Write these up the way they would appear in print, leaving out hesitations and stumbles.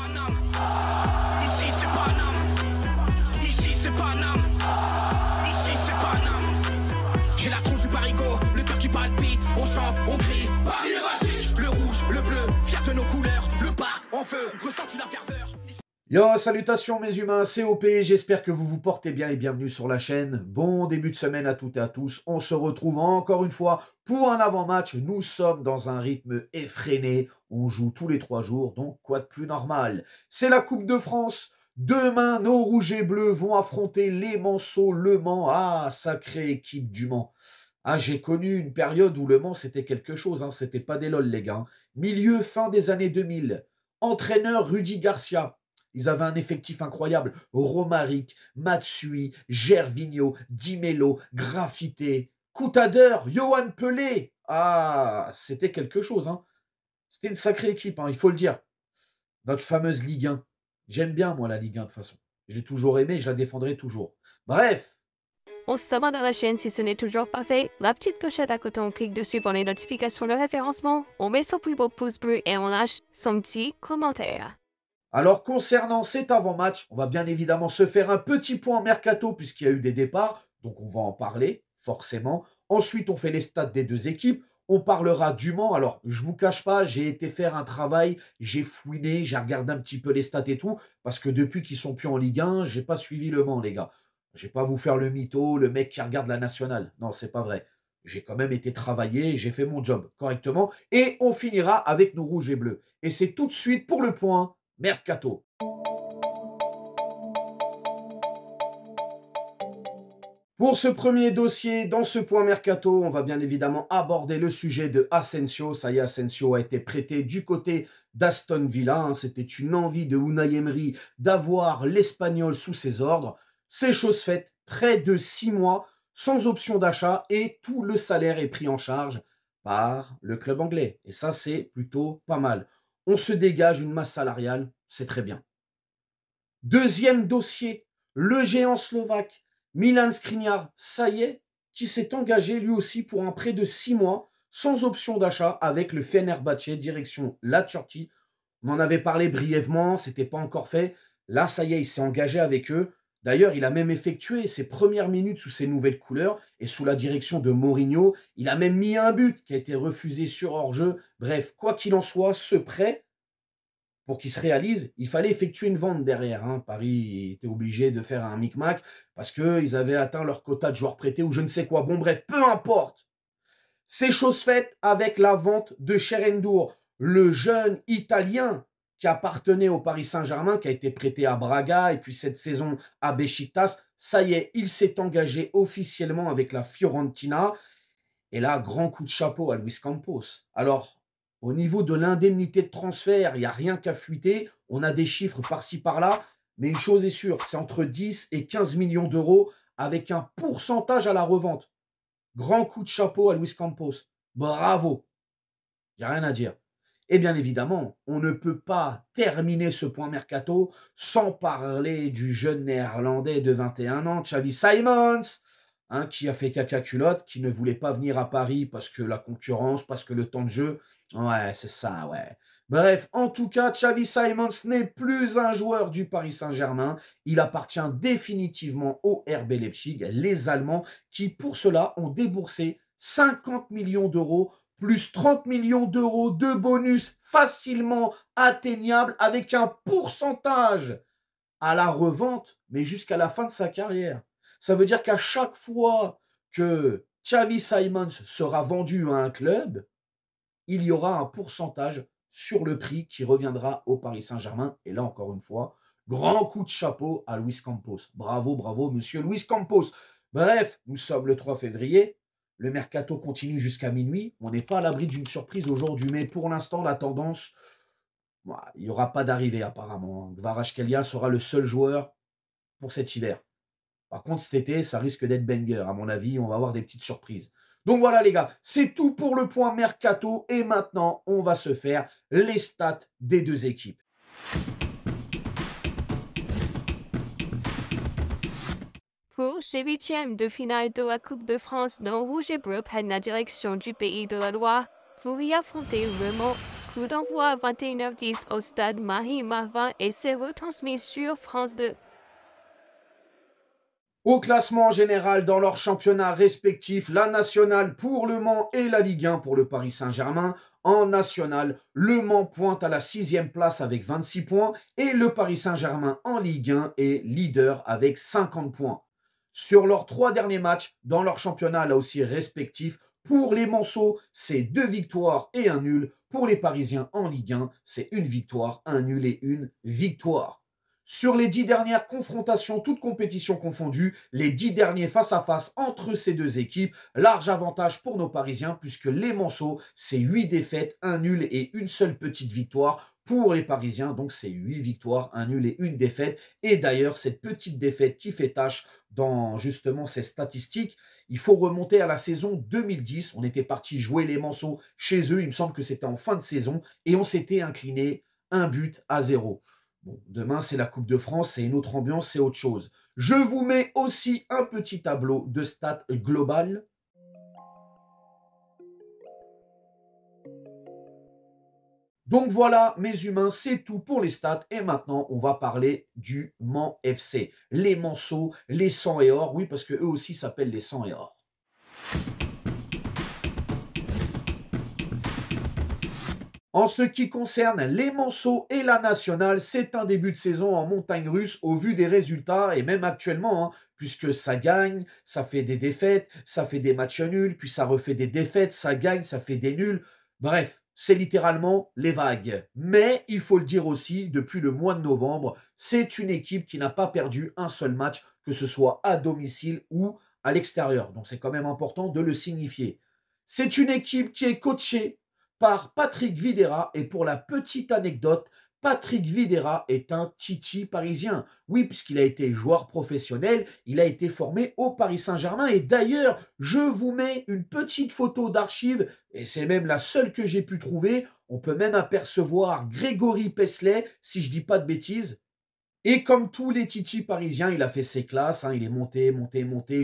Paname. Ici c'est Paname. Ici c'est Paname. Ici c'est Paname. J'ai la tronche du parigot, le cœur qui palpite. On chante, on crie, Paris est magique. Le rouge, le bleu, fier de nos couleurs. Le parc en feu, ressens-tu la ferveur? Yo, salutations mes humains, c'est OP, j'espère que vous vous portez bien et bienvenue sur la chaîne. Bon début de semaine à toutes et à tous, on se retrouve encore une fois pour un avant-match. Nous sommes dans un rythme effréné, on joue tous les 3 jours, donc quoi de plus normal. C'est la Coupe de France, demain nos rouges et bleus vont affronter les Manceaux, Le Mans, ah sacrée équipe du Mans. Ah, j'ai connu une période où Le Mans c'était quelque chose, hein. C'était pas des lol les gars. Milieu, fin des années 2000, entraîneur Rudy Garcia. Ils avaient un effectif incroyable. Romaric, Matsui, Gervinho, Di Mello, Graffité, Coutadeur, Johan Pelé. Ah, c'était quelque chose. Hein. C'était une sacrée équipe, hein, il faut le dire. Notre fameuse Ligue 1. J'aime bien, moi, la Ligue 1, de toute façon. Je l'ai toujours aimée, je la défendrai toujours. Bref. On s'abonne à la chaîne si ce n'est toujours pas fait. La petite clochette à côté, on clique dessus pour les notifications de référencement. On met son plus beau pouce bleu et on lâche son petit commentaire. Alors, concernant cet avant-match, on va bien évidemment se faire un petit point mercato puisqu'il y a eu des départs. Donc, on va en parler, forcément. Ensuite, on fait les stats des deux équipes. On parlera du Mans. Alors, je vous cache pas, j'ai été faire un travail, j'ai fouiné, j'ai regardé un petit peu les stats et tout, parce que depuis qu'ils sont plus en Ligue 1, j'ai pas suivi le Mans, les gars. Je vais pas vous faire le mytho, le mec qui regarde la nationale. Non, c'est pas vrai. J'ai quand même été travaillé, j'ai fait mon job correctement. Et on finira avec nos rouges et bleus. Et c'est tout de suite pour le point mercato. Pour ce premier dossier, dans ce point mercato, on va bien évidemment aborder le sujet de Asensio. Ça y est, Asensio a été prêté du côté d'Aston Villa. C'était une envie de Unai Emery d'avoir l'Espagnol sous ses ordres. C'est chose faite, près de 6 mois, sans option d'achat et tout le salaire est pris en charge par le club anglais. Et ça, c'est plutôt pas mal. On se dégage une masse salariale, c'est très bien. Deuxième dossier, le géant slovaque Milan Skriniar, ça y est, qui s'est engagé lui aussi pour un prêt de 6 mois sans option d'achat avec le Fenerbahçe, direction la Turquie. On en avait parlé brièvement, c'était pas encore fait. Là, ça y est, il s'est engagé avec eux. D'ailleurs, il a même effectué ses premières minutes sous ses nouvelles couleurs et sous la direction de Mourinho. Il a même mis un but qui a été refusé sur hors-jeu. Bref, quoi qu'il en soit, ce prêt, pour qu'il se réalise, il fallait effectuer une vente derrière. Hein. Paris était obligé de faire un micmac parce qu'ils avaient atteint leur quota de joueurs prêtés ou je ne sais quoi. Bon bref, peu importe. C'est chose faite avec la vente de Cherendour, le jeune Italien qui appartenait au Paris Saint-Germain, qui a été prêté à Braga et puis cette saison à Beşiktaş. Ça y est, il s'est engagé officiellement avec la Fiorentina. Et là, grand coup de chapeau à Luis Campos. Alors, au niveau de l'indemnité de transfert, il n'y a rien qu'à fuiter. On a des chiffres par-ci, par-là. Mais une chose est sûre, c'est entre 10 et 15 millions d'euros avec un pourcentage à la revente. Grand coup de chapeau à Luis Campos. Bravo. Il n'y a rien à dire. Et bien évidemment, on ne peut pas terminer ce point mercato sans parler du jeune néerlandais de 21 ans, Xavi Simons, hein, qui a fait caca culotte, qui ne voulait pas venir à Paris parce que la concurrence, parce que le temps de jeu. Ouais, c'est ça, ouais. Bref, en tout cas, Xavi Simons n'est plus un joueur du Paris Saint-Germain. Il appartient définitivement au RB Leipzig, les Allemands, qui pour cela ont déboursé 50 millions d'euros plus 30 millions d'euros de bonus facilement atteignables avec un pourcentage à la revente, mais jusqu'à la fin de sa carrière. Ça veut dire qu'à chaque fois que Xavi Simons sera vendu à un club, il y aura un pourcentage sur le prix qui reviendra au Paris Saint-Germain. Et là, encore une fois, grand coup de chapeau à Luis Campos. Bravo, bravo, monsieur Luis Campos. Bref, nous sommes le 3 février. Le mercato continue jusqu'à minuit. On n'est pas à l'abri d'une surprise aujourd'hui, mais pour l'instant, la tendance, il n'y aura pas d'arrivée apparemment. Kvaratskhelia sera le seul joueur pour cet hiver. Par contre, cet été, ça risque d'être banger. À mon avis, on va avoir des petites surprises. Donc voilà les gars, c'est tout pour le point mercato. Et maintenant, on va se faire les stats des deux équipes. Pour ces huitièmes de finale de la Coupe de France, nos rouges et bleus prennent la direction du pays de la Loire. Vous y affrontez Le Mans Coup d'envoi à 21h10 au stade Marie-Marvin et c'est retransmis sur France 2. Au classement général dans leurs championnats respectifs, la Nationale pour Le Mans et la Ligue 1 pour le Paris Saint-Germain. En National, Le Mans pointe à la 6e place avec 26 points et le Paris Saint-Germain en Ligue 1 est leader avec 50 points. Sur leurs 3 derniers matchs, dans leurs championnats là aussi respectifs, pour les Manceaux, c'est 2 victoires et 1 nul. Pour les Parisiens en Ligue 1, c'est 1 victoire, 1 nul et 1 victoire. Sur les 10 dernières confrontations, toutes compétitions confondues, les 10 derniers face-à-face entre ces deux équipes, large avantage pour nos Parisiens puisque les Manceaux, c'est 8 défaites, 1 nul et une seule petite victoire. Pour les Parisiens, donc c'est 8 victoires, 1 nul et 1 défaite. Et d'ailleurs, cette petite défaite qui fait tâche dans justement ces statistiques, il faut remonter à la saison 2010. On était parti jouer les Manceaux chez eux, il me semble que c'était en fin de saison, et on s'était incliné 1-0. Bon, demain, c'est la Coupe de France, c'est une autre ambiance, c'est autre chose. Je vous mets aussi un petit tableau de stats global. Donc voilà, mes humains, c'est tout pour les stats. Et maintenant, on va parler du Mans FC. Les Manceaux, les 100 et or. Oui, parce qu'eux aussi s'appellent les 100 et or. En ce qui concerne les Manceaux et la Nationale, c'est un début de saison en montagne russe au vu des résultats et même actuellement, hein, puisque ça gagne, ça fait des défaites, ça fait des matchs nuls, puis ça refait des défaites, ça gagne, ça fait des nuls. Bref, c'est littéralement les vagues. Mais il faut le dire aussi, depuis le mois de novembre, c'est une équipe qui n'a pas perdu un seul match, que ce soit à domicile ou à l'extérieur. Donc c'est quand même important de le signifier. C'est une équipe qui est coachée par Patrick Vieira. Et pour la petite anecdote, Patrick Vieira est un titi parisien. Oui, puisqu'il a été joueur professionnel, il a été formé au Paris Saint-Germain. Et d'ailleurs, je vous mets une petite photo d'archive, et c'est même la seule que j'ai pu trouver. On peut même apercevoir Grégory Pesley, si je ne dis pas de bêtises. Et comme tous les titis parisiens, il a fait ses classes, hein, il est monté,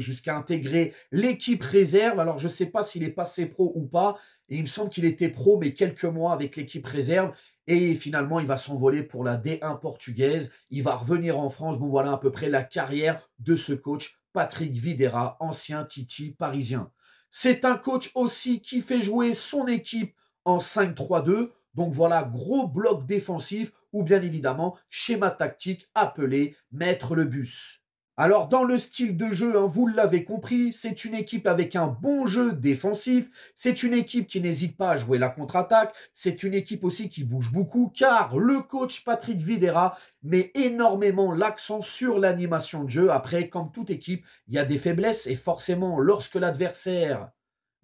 jusqu'à intégrer l'équipe réserve. Alors, je ne sais pas s'il est passé pro ou pas. Et il me semble qu'il était pro, mais quelques mois avec l'équipe réserve. Et finalement, il va s'envoler pour la D1 portugaise. Il va revenir en France. Bon, voilà à peu près la carrière de ce coach, Patrick Vieira, ancien titi parisien. C'est un coach aussi qui fait jouer son équipe en 5-3-2. Donc voilà, gros bloc défensif ou bien évidemment schéma tactique appelé mettre le bus. Alors dans le style de jeu, hein, vous l'avez compris, c'est une équipe avec un bon jeu défensif, c'est une équipe qui n'hésite pas à jouer la contre-attaque, c'est une équipe aussi qui bouge beaucoup car le coach Patrick Vieira met énormément l'accent sur l'animation de jeu. Après, comme toute équipe, il y a des faiblesses et forcément lorsque l'adversaire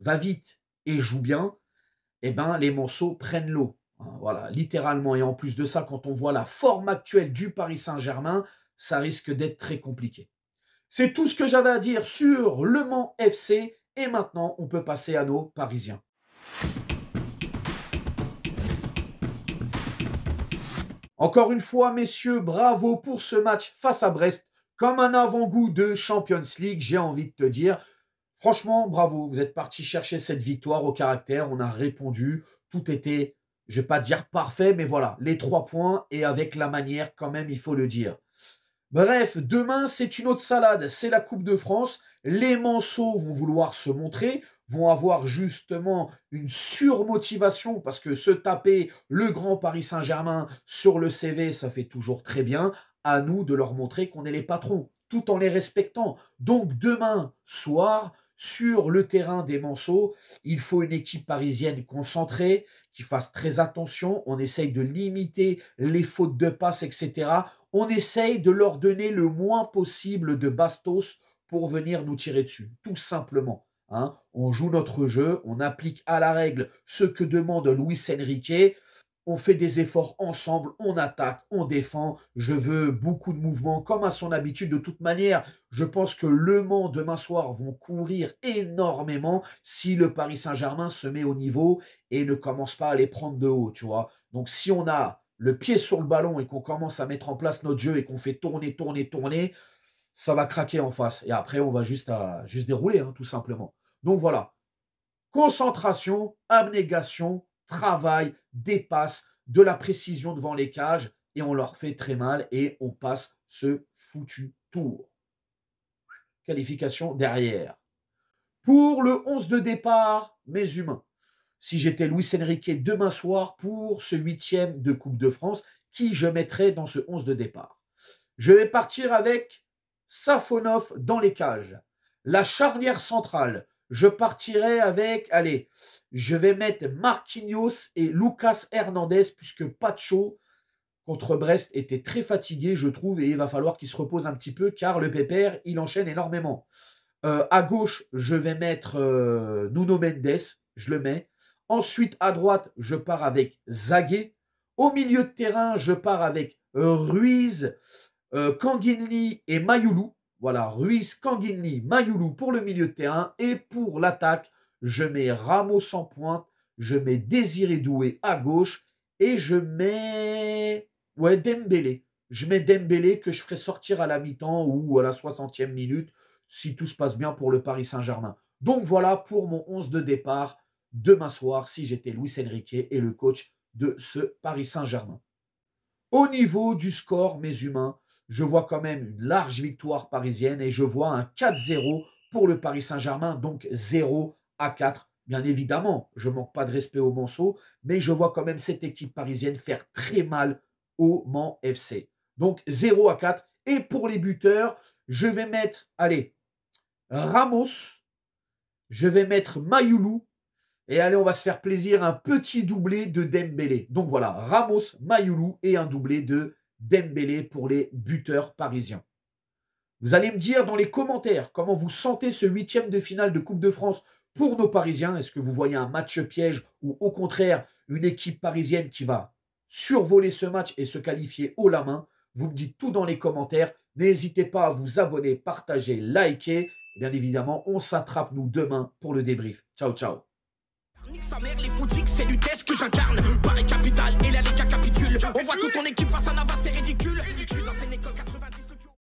va vite et joue bien, eh ben, les Manceaux prennent l'eau. Voilà, littéralement. Et en plus de ça, quand on voit la forme actuelle du Paris Saint-Germain, ça risque d'être très compliqué. C'est tout ce que j'avais à dire sur Le Mans FC. Et maintenant, on peut passer à nos Parisiens. Encore une fois, messieurs, bravo pour ce match face à Brest. Comme un avant-goût de Champions League, j'ai envie de te dire, franchement, bravo. Vous êtes partis chercher cette victoire au caractère. On a répondu. Tout était, je ne vais pas dire parfait, mais voilà, les 3 points et avec la manière quand même, il faut le dire. Bref, demain, c'est une autre salade. C'est la Coupe de France. Les Manceaux vont vouloir se montrer, vont avoir justement une surmotivation parce que se taper le grand Paris Saint-Germain sur le CV, ça fait toujours très bien. À nous de leur montrer qu'on est les patrons, tout en les respectant. Donc demain soir, sur le terrain des Manceaux, il faut une équipe parisienne concentrée, qui fasse très attention. On essaye de limiter les fautes de passe, etc. On essaye de leur donner le moins possible de bastos pour venir nous tirer dessus, tout simplement. Hein. On joue notre jeu, on applique à la règle ce que demande Luis Enrique. On fait des efforts ensemble, on attaque, on défend. Je veux beaucoup de mouvements, comme à son habitude. De toute manière, je pense que Le Mans, demain soir, vont courir énormément si le Paris Saint-Germain se met au niveau et ne commence pas à les prendre de haut, tu vois. Donc, si on a le pied sur le ballon et qu'on commence à mettre en place notre jeu et qu'on fait tourner, ça va craquer en face. Et après, on va juste dérouler, hein, tout simplement. Donc, voilà. Concentration, abnégation, travaillent, dépassent, de la précision devant les cages et on leur fait très mal et on passe ce foutu tour. Qualification derrière. Pour le 11 de départ, mes humains, si j'étais Luis Enrique demain soir pour ce 8e de Coupe de France, qui je mettrais dans ce 11 de départ? Je vais partir avec Safonov dans les cages. La charnière centrale, je partirai avec, allez, je vais mettre Marquinhos et Lucas Hernandez, puisque Pacho contre Brest était très fatigué, je trouve, et il va falloir qu'il se repose un petit peu, car le pépère, il enchaîne énormément. À gauche, je vais mettre Nuno Mendes, je le mets. Ensuite, à droite, je pars avec Zagué. Au milieu de terrain, je pars avec Ruiz, Kanginli et Mayoulou. Voilà, Ruiz, Kanginli, Mayoulou pour le milieu de terrain. Et pour l'attaque, je mets Ramos en pointe, je mets Désiré Doué à gauche et je mets Dembélé. Je mets Dembélé que je ferai sortir à la mi-temps ou à la 60e minute si tout se passe bien pour le Paris Saint-Germain. Donc voilà pour mon 11 de départ demain soir si j'étais Luis Enrique et le coach de ce Paris Saint-Germain. Au niveau du score, mes humains, je vois quand même une large victoire parisienne et je vois un 4-0 pour le Paris Saint-Germain, donc 0-4. Bien évidemment, je ne manque pas de respect au Monceau, mais je vois quand même cette équipe parisienne faire très mal au Mans FC. Donc 0-4. Et pour les buteurs, je vais mettre, allez, Ramos, je vais mettre Mayoulou, et allez, on va se faire plaisir, un petit doublé de Dembélé. Donc voilà, Ramos, Mayoulou et un doublé de Dembélé pour les buteurs parisiens. Vous allez me dire dans les commentaires comment vous sentez ce 8e de finale de Coupe de France pour nos Parisiens. Est-ce que vous voyez un match piège ou au contraire une équipe parisienne qui va survoler ce match et se qualifier haut la main? Vous me dites tout dans les commentaires. N'hésitez pas à vous abonner, partager, liker. Bien évidemment, on s'attrape nous demain pour le débrief. Ciao, ciao. Nique sa mère, les footix, c'est l'UTES que j'incarne. Paris capitale et la Liga capitule. On voit toute ton équipe face à Navas.